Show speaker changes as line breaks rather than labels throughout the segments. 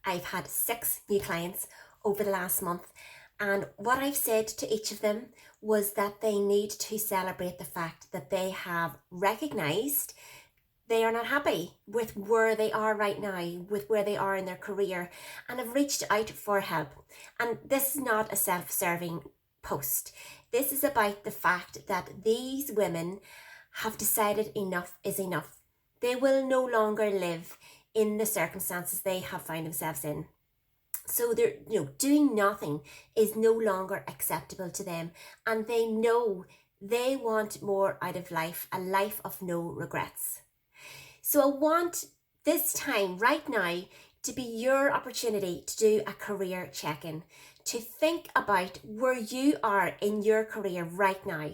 I've had 6 new clients over the last month, and what I've said to each of them was that they need to celebrate the fact that they have recognized they are not happy with where they are right now, with where they are in their career, and have reached out for help. And this is not a self-serving post. This is about the fact that these women have decided enough is enough. They will no longer live in the circumstances they have found themselves in. So they're, doing nothing is no longer acceptable to them, and they know they want more out of life, a life of no regrets. So I want this time right now to be your opportunity to do a career check-in, to think about where you are in your career right now.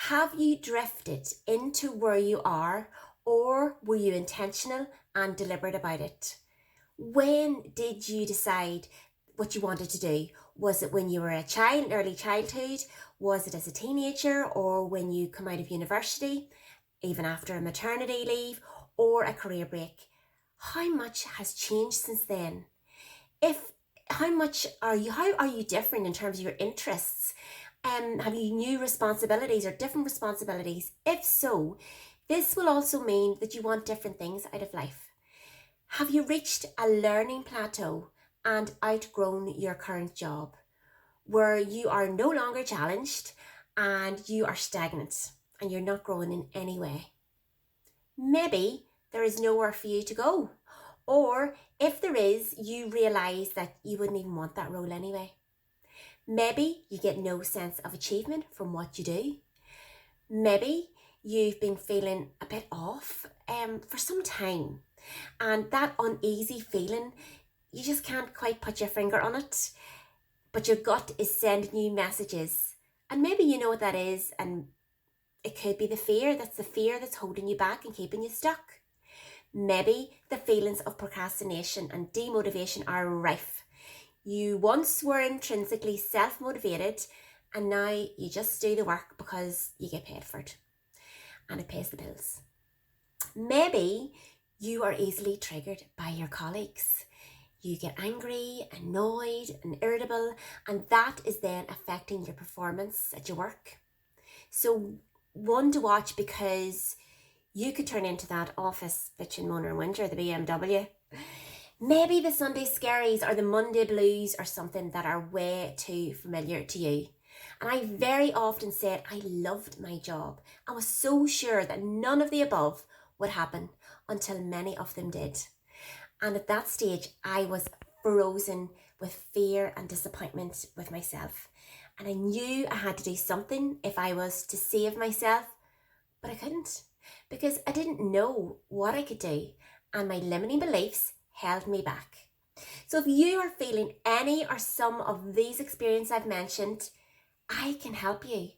Have you drifted into where you are, or were you intentional and deliberate about it? When did you decide what you wanted to do? Was it when you were a child, early childhood? Was it as a teenager, or when you come out of university, even after a maternity leave or a career break? How much has changed since then? How are you different in terms of your interests? Have you new responsibilities or different responsibilities? If so, this will also mean that you want different things out of life. Have you reached a learning plateau and outgrown your current job, where you are no longer challenged and you are stagnant and you're not growing in any way? Maybe there is nowhere for you to go. Or if there is, you realise that you wouldn't even want that role anyway. Maybe you get no sense of achievement from what you do. Maybe you've been feeling a bit off for some time. And that uneasy feeling, you just can't quite put your finger on it. But your gut is sending you messages. And maybe you know what that is. And it could be the fear that's holding you back and keeping you stuck. Maybe the feelings of procrastination and demotivation are rife. You once were intrinsically self-motivated, and now you just do the work because you get paid for it and it pays the bills. Maybe you are easily triggered by your colleagues. You get angry, annoyed and irritable, and that is then affecting your performance at your work. So one to watch, because you could turn into that office bitch and moaner and whinger, the BMW. Maybe the Sunday scaries or the Monday blues or something that are way too familiar to you. And I very often said I loved my job. I was so sure that none of the above would happen until many of them did. And at that stage, I was frozen with fear and disappointment with myself. And I knew I had to do something if I was to save myself, but I couldn't, because I didn't know what I could do, and my limiting beliefs held me back. So if you are feeling any or some of these experiences I've mentioned, I can help you.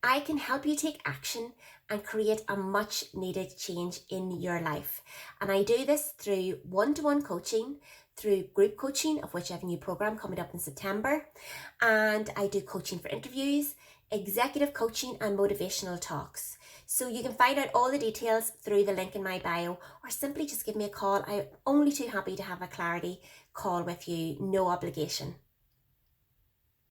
I can help you take action and create a much needed change in your life. And I do this through one-to-one coaching, through group coaching, of which I have a new program coming up in September. And I do coaching for interviews, executive coaching and motivational talks. So you can find out all the details through the link in my bio, or simply just give me a call. I'm only too happy to have a clarity call with you, no obligation.